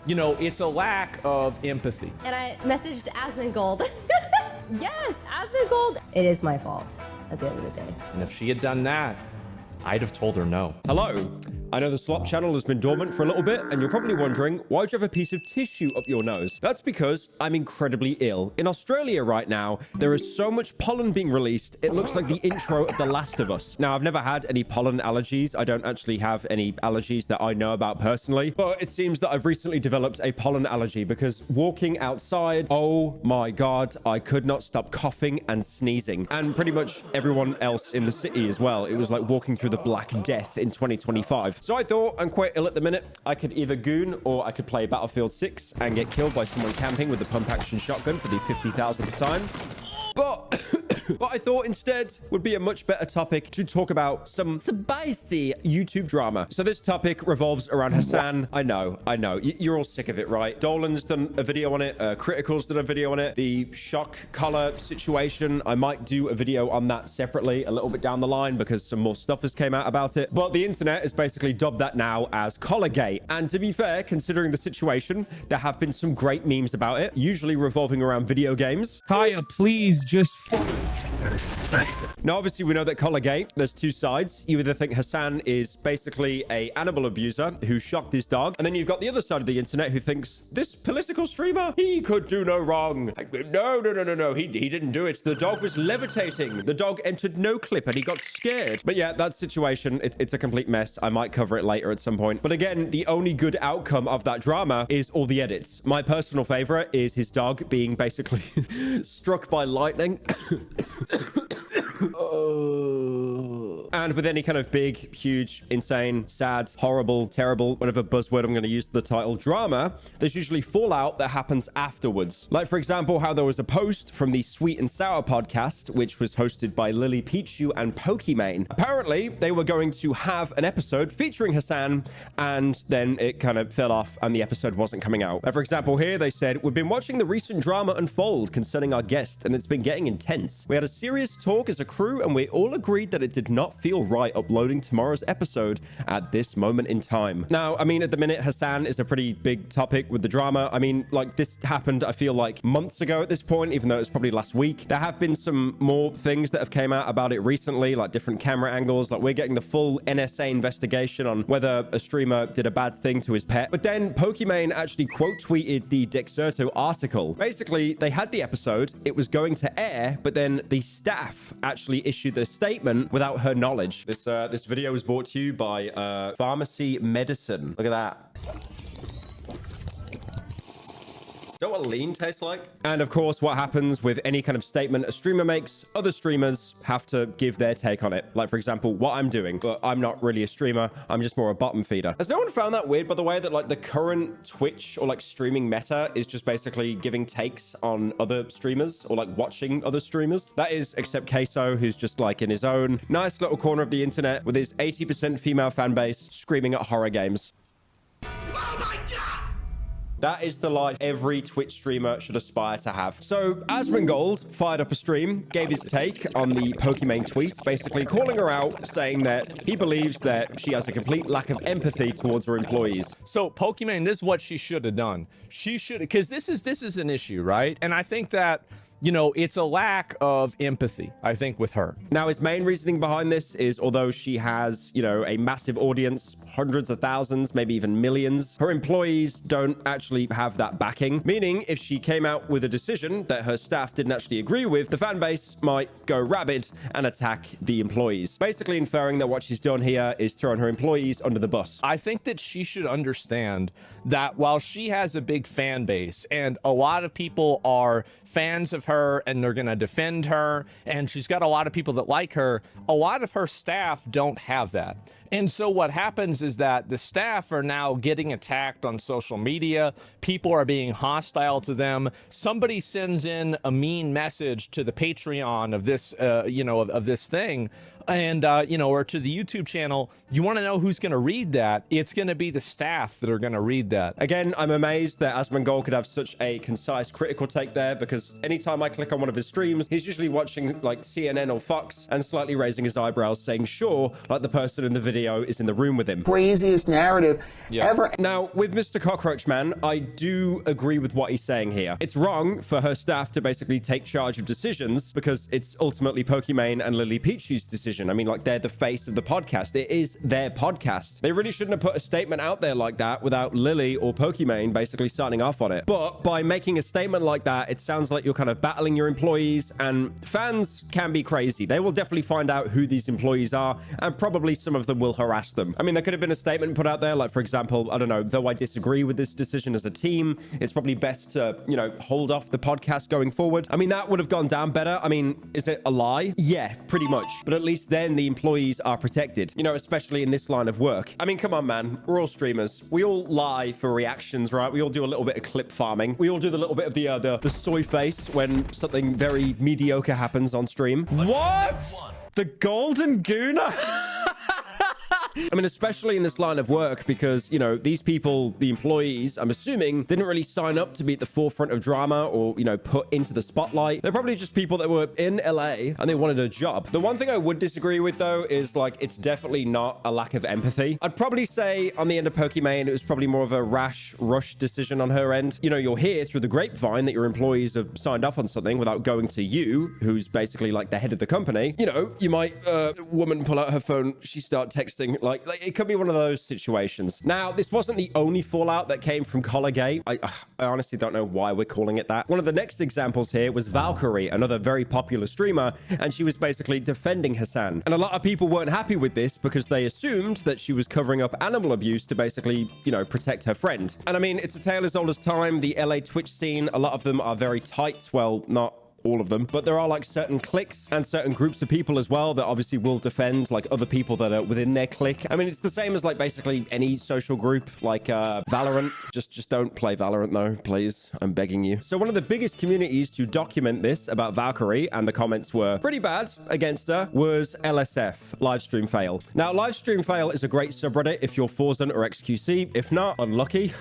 You know, it's a lack of empathy. And I messaged Asmongold. Yes, Asmongold. It is my fault at the end of the day. And if she had done that, I'd have told her no. Hello. I know the slop channel has been dormant for a little bit, and you're probably wondering, why'd you have a piece of tissue up your nose? That's because I'm incredibly ill. In Australia right now, there is so much pollen being released, it looks like the intro of The Last of Us. Now, I've never had any pollen allergies. I don't actually have any allergies that I know about personally, but it seems that I've recently developed a pollen allergy because walking outside, oh my God, I could not stop coughing and sneezing. And pretty much everyone else in the city as well. It was like walking through the Black Death in 2025. So I thought, I'm quite ill at the minute. I could either goon or I could play Battlefield 6 and get killed by someone camping with a pump action shotgun for the 50,000th time. But what I thought instead would be a much better topic to talk about some spicy YouTube drama. So this topic revolves around Hasan. I know. You're all sick of it, right? Dolan's done a video on it. Critical's done a video on it. The shock collar situation. I might do a video on that separately a little bit down the line because some more stuff has came out about it. But the internet has basically dubbed that now as Colgate. And to be fair, considering the situation, there have been some great memes about it, usually revolving around video games. Kaya, please just... Now, obviously, we know that Colgate, there's two sides. You either think Hasan is basically a animal abuser who shocked his dog, and then you've got the other side of the internet who thinks this political streamer, he could do no wrong. No. He didn't do it. The dog was levitating. The dog entered no clip and he got scared. But yeah, that situation, it's a complete mess. I might cover it later at some point. But again, the only good outcome of that drama is all the edits. My personal favorite is his dog being basically struck by lightning. And with any kind of big, huge, insane, sad, horrible, terrible, whatever buzzword I'm going to use for the title, drama, there's usually fallout that happens afterwards. Like, for example, how there was a post from the Sweet and Sour podcast, which was hosted by Lily Pichu and Pokimane. Apparently, they were going to have an episode featuring Hasan, and then it kind of fell off and the episode wasn't coming out. Like, for example, here they said, "We've been watching the recent drama unfold concerning our guest, and it's been getting intense. We had a serious talk as a crew, and we all agreed that it did not feel right uploading tomorrow's episode at this moment in time." Now, I mean, at the minute, Hasan is a pretty big topic with the drama. I mean, like, this happened, I feel like, months ago at this point, even though it was probably last week. There have been some more things that have came out about it recently, like different camera angles. Like, we're getting the full NSA investigation on whether a streamer did a bad thing to his pet. But then Pokimane actually quote tweeted the Dexerto article. Basically, they had the episode, it was going to air, but then the staff actually issued the statement without her knowledge. This video was brought to you by Pharmacy Medicine. Look at that. Is that what lean tastes like? And of course, what happens with any kind of statement a streamer makes, other streamers have to give their take on it. Like, for example, what I'm doing, but I'm not really a streamer. I'm just more a bottom feeder. Has no one found that weird, by the way, that like the current Twitch or like streaming meta is just basically giving takes on other streamers or like watching other streamers? That is, except Queso, who's just like in his own nice little corner of the internet with his 80% female fan base screaming at horror games. That is the life every Twitch streamer should aspire to have. So Asmongold fired up a stream, gave his take on the Pokimane tweet, basically calling her out, saying that he believes that she has a complete lack of empathy towards her employees. So Pokimane, this is what she should have done. She should, because this is an issue, right? And I think that, you know, it's a lack of empathy, I think, with her. Now, his main reasoning behind this is, although she has, you know, a massive audience, hundreds of thousands, maybe even millions, her employees don't actually have that backing. Meaning, if she came out with a decision that her staff didn't actually agree with, the fan base might go rabid and attack the employees. Basically inferring that what she's done here is throwing her employees under the bus. I think that she should understand that while she has a big fan base and a lot of people are fans of her and they're going to defend her, and she's got a lot of people that like her, a lot of her staff don't have that. And so what happens is that the staff are now getting attacked on social media. People are being hostile to them. Somebody sends in a mean message to the Patreon of this, of this thing. and or to the YouTube channel, you want to know who's going to read that? It's going to be the staff that are going to read that. Again, I'm amazed that Asmongold could have such a concise, critical take there, because anytime I click on one of his streams, he's usually watching like CNN or Fox and slightly raising his eyebrows, saying, sure, like the person in the video is in the room with him. Craziest narrative ever. Now, with Mr. Cockroach Man, I do agree with what he's saying here. It's wrong for her staff to basically take charge of decisions, because it's ultimately Pokimane and Lily Peachy's decision. I mean, like, they're the face of the podcast. It is their podcast. They really shouldn't have put a statement out there like that without Lily or Pokimane basically signing off on it. But by making a statement like that, it sounds like you're kind of battling your employees, and fans can be crazy. They will definitely find out who these employees are, and probably some of them will harass them. I mean, there could have been a statement put out there, like, for example, I don't know, though I disagree with this decision as a team, it's probably best to, hold off the podcast going forward. I mean, that would have gone down better. I mean, is it a lie? Yeah, pretty much. But at least then the employees are protected, especially in this line of work. I mean, come on, man. We're all streamers. We all lie for reactions, right? We all do a little bit of clip farming. We all do the little bit of the soy face when something very mediocre happens on stream. What? The Golden Gooner? I mean, especially in this line of work, because, these people, the employees, I'm assuming, didn't really sign up to be at the forefront of drama or, put into the spotlight. They're probably just people that were in LA and they wanted a job. The one thing I would disagree with, though, is, like, it's definitely not a lack of empathy. I'd probably say on the end of Pokimane, it was probably more of a rush decision on her end. You'll hear through the grapevine that your employees have signed off on something without going to you, who's basically like the head of the company. You might, woman pull out her phone, she start texting. Like, it could be one of those situations. Now, this wasn't the only fallout that came from Colgate. I honestly don't know why we're calling it that. One of the next examples here was Valkyrae, another very popular streamer, and she was basically defending Hasan. And a lot of people weren't happy with this because they assumed that she was covering up animal abuse to basically, protect her friend. And I mean, it's a tale as old as time. The LA Twitch scene, a lot of them are very tight. Well, not all of them, but there are like certain cliques and certain groups of people as well that obviously will defend like other people that are within their clique. I mean, it's the same as like basically any social group, like Valorant. Just don't play Valorant though, please. I'm begging you. So one of the biggest communities to document this about Valkyrae, and the comments were pretty bad against her, was LSF, Livestream Fail. Now, Livestream Fail is a great subreddit if you're Forzen or XQC. If not, unlucky.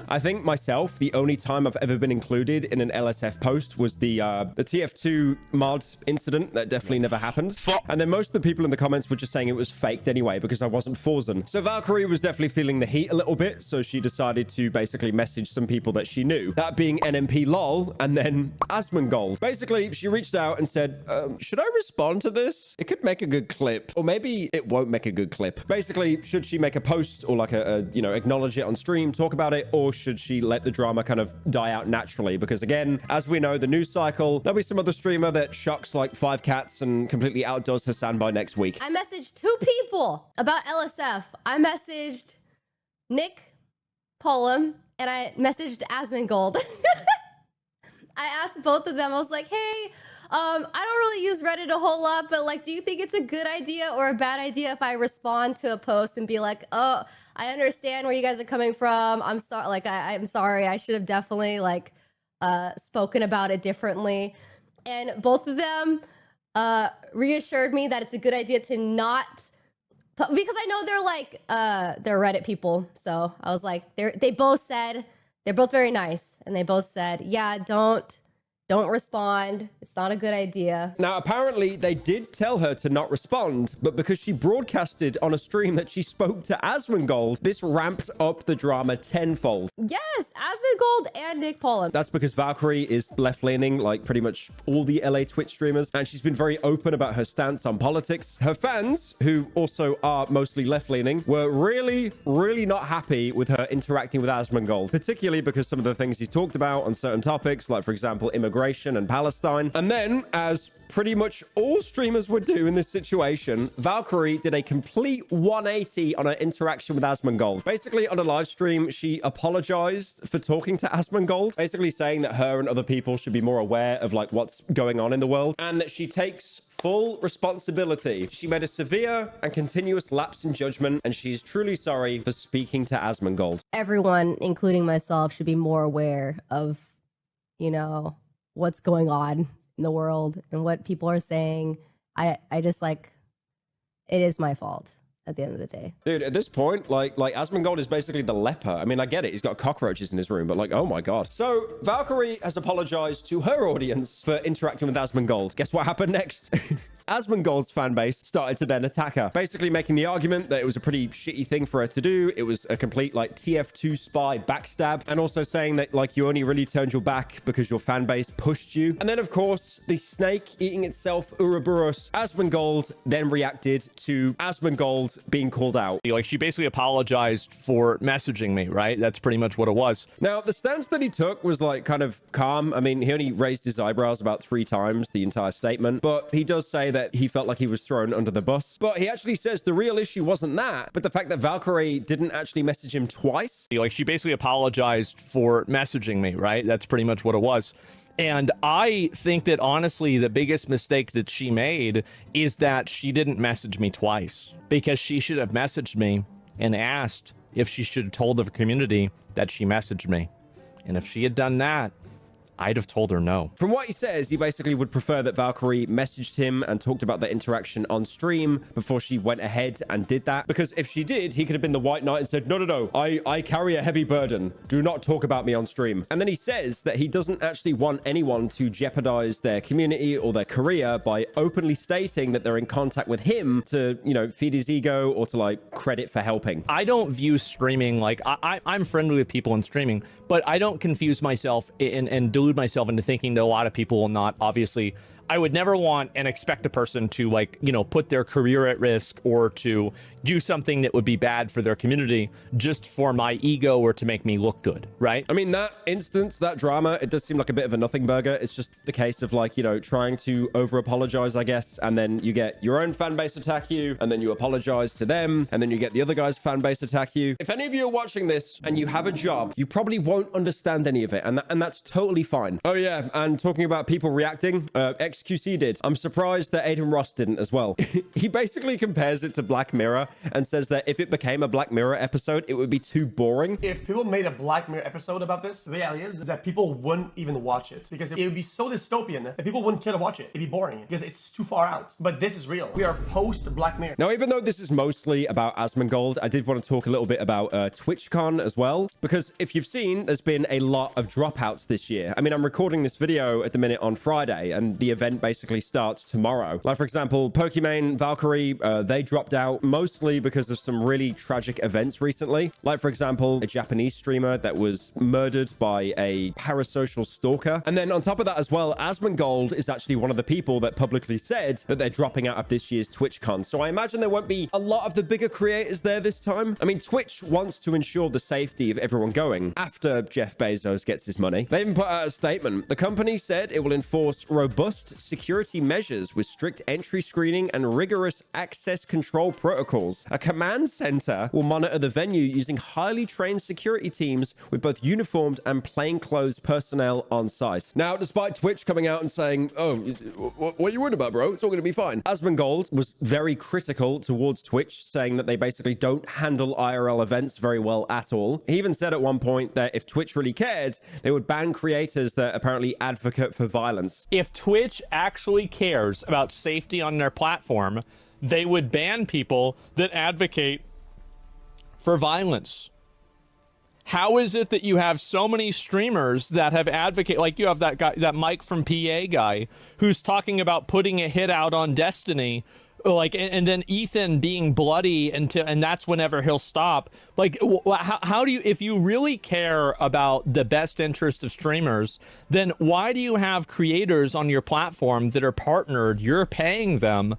I think myself, the only time I've ever been included in an LSF post was the TF2 mod incident that definitely never happened. And then most of the people in the comments were just saying it was faked anyway because I wasn't Forzen. So Valkyrae was definitely feeling the heat a little bit, so she decided to basically message some people that she knew. That being NMP LOL and then Asmongold. Basically, she reached out and said, should I respond to this? It could make a good clip, or maybe it won't make a good clip. Basically, should she make a post or like acknowledge it on stream, talk about it, or should she let the drama kind of die out naturally? Because again, as we know, the news cycle, there'll be some other streamer that shocks like 5 cats and completely outdoes Hasan by next week. I messaged 2 people about LSF. I messaged Nick Pollum and I messaged Asmongold. I asked both of them. I was like, hey, I don't really use Reddit a whole lot, but like, do you think it's a good idea or a bad idea if I respond to a post and be like, oh, I understand where you guys are coming from. I'm sorry. Like, I'm sorry. I should have definitely like spoken about it differently. And both of them reassured me that it's a good idea to not, because I know they're like, they're Reddit people. So I was like, they both said, they're both very nice. And they both said, yeah, don't respond. It's not a good idea. Now, apparently they did tell her to not respond, but because she broadcasted on a stream that she spoke to Asmongold, this ramped up the drama tenfold. Yes, Asmongold and Nick Pollum. That's because Valkyrae is left-leaning, like pretty much all the LA Twitch streamers, and she's been very open about her stance on politics. Her fans, who also are mostly left-leaning, were really, really not happy with her interacting with Asmongold, particularly because some of the things he's talked about on certain topics, like, for example, immigration and Palestine. And then, as pretty much all streamers would do in this situation, Valkyrae did a complete 180 on her interaction with Asmongold. Basically, on a live stream, she apologized for talking to Asmongold, basically saying that her and other people should be more aware of like what's going on in the world, and that she takes full responsibility. She made a severe and continuous lapse in judgment, and she is truly sorry for speaking to Asmongold. Everyone, including myself, should be more aware of, what's going on in the world and what people are saying. I just like it is my fault at the end of the day. Dude, at this point, like Asmongold is basically the leper. I mean, I get it. He's got cockroaches in his room, but like, oh my God. So Valkyrae has apologized to her audience for interacting with Asmongold. Guess what happened next? Asmongold's fan base started to then attack her, basically making the argument that it was a pretty shitty thing for her to do. It was a complete like TF2 spy backstab, and also saying that like you only really turned your back because your fan base pushed you. And then of course, the snake eating itself, Ouroboros, Asmongold then reacted to Asmongold being called out. Like, she basically apologized for messaging me, right? That's pretty much what it was. Now, the stance that he took was like kind of calm. I mean, he only raised his eyebrows about 3 times the entire statement, but he does say that he felt like he was thrown under the bus. But he actually says the real issue wasn't that, but the fact that Valkyrae didn't actually message him twice. Like, she basically apologized for messaging me, right? That's pretty much what it was. And I think that honestly, the biggest mistake that she made is that she didn't message me twice, because she should have messaged me and asked if she should have told the community that she messaged me. And if she had done that, I'd have told her no. From what he says, he basically would prefer that Valkyrae messaged him and talked about the interaction on stream before she went ahead and did that. Because if she did, he could have been the white knight and said, no, I carry a heavy burden. Do not talk about me on stream. And then he says that he doesn't actually want anyone to jeopardize their community or their career by openly stating that they're in contact with him to, you know, feed his ego or to like credit for helping. I don't view streaming like I'm friendly with people in streaming, but I don't confuse myself and delude myself into thinking that a lot of people will not. Obviously, I would never want and expect a person to, like, you know, put their career at risk or to do something that would be bad for their community just for my ego or to make me look good, right? I mean, that instance, that drama, it does seem like a bit of a nothing burger. It's just the case of like, you know, trying to over apologize, I guess. And then you get your own fan base attack you, and then you apologize to them, and then you get the other guy's fan base attack you. If any of you are watching this and you have a job, you probably won't understand any of it. And that's totally fine. Oh yeah. And talking about people reacting, XQC did. I'm surprised that Aiden Ross didn't as well. He basically compares it to Black Mirror and says that if it became a Black Mirror episode, it would be too boring. If people made a Black Mirror episode about this, the reality is that people wouldn't even watch it, because it would be so dystopian that people wouldn't care to watch it. It'd be boring because it's too far out. But this is real. We are post Black Mirror. Now, even though this is mostly about Asmongold, I did want to talk a little bit about TwitchCon as well, because if you've seen, there's been a lot of dropouts this year. I mean, I'm recording this video at the minute on Friday, and the event basically starts tomorrow. Like, for example, Pokimane, Valkyrae, they dropped out mostly because of some really tragic events recently. Like, for example, a Japanese streamer that was murdered by a parasocial stalker. And then on top of that as well, Asmongold is actually one of the people that publicly said that they're dropping out of this year's TwitchCon. So I imagine there won't be a lot of the bigger creators there this time. I mean, Twitch wants to ensure the safety of everyone going after Jeff Bezos gets his money. They even put out a statement. The company said it will enforce robust security measures with strict entry screening and rigorous access control protocols. A command center will monitor the venue using highly trained security teams with both uniformed and plainclothes personnel on site. Now, despite Twitch coming out and saying, oh, what are you worried about, bro? It's all going to be fine. Asmongold was very critical towards Twitch, saying that they basically don't handle IRL events very well at all. He even said at one point that if Twitch really cared, they would ban creators that apparently advocate for violence. If Twitch actually cares about safety on their platform, they would ban people that advocate for violence. How is it that you have so many streamers that have advocate, like you have that guy, that Mike from PA guy, who's talking about putting a hit out on Destiny, like, and then Ethan being bloody and that's whenever he'll stop. Like, how do you, if you really care about the best interest of streamers, then why do you have creators on your platform that are partnered, you're paying them,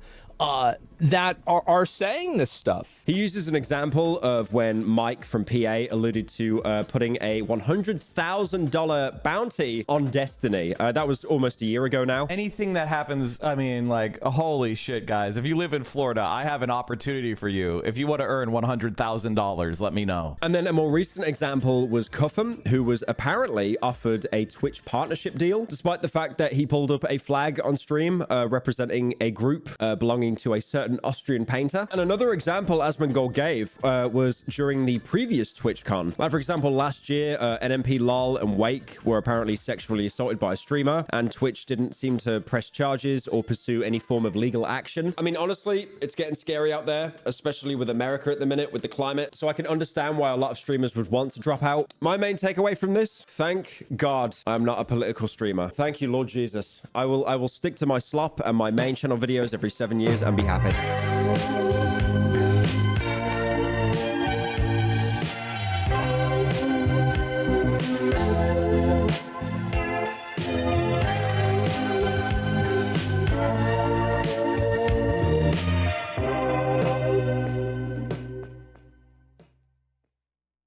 that are saying this stuff? He uses an example of when Mike from PA alluded to putting a $100,000 bounty on Destiny. That was almost a year ago now. Anything that happens, I mean, like, holy shit, guys. If you live in Florida, I have an opportunity for you. If you want to earn $100,000, let me know. And then a more recent example was Cuffham, who was apparently offered a Twitch partnership deal, despite the fact that he pulled up a flag on stream representing a group belonging to a certain certain Austrian painter. And another example Asmongold gave was during the previous TwitchCon. Like, for example, last year, NMP LOL and Wake were apparently sexually assaulted by a streamer, and Twitch didn't seem to press charges or pursue any form of legal action. I mean, honestly, it's getting scary out there, especially with America at the minute, with the climate. So I can understand why a lot of streamers would want to drop out. My main takeaway from this, thank God I'm not a political streamer. Thank you, Lord Jesus. I will stick to my slop and my main channel videos every 7 years and be happy.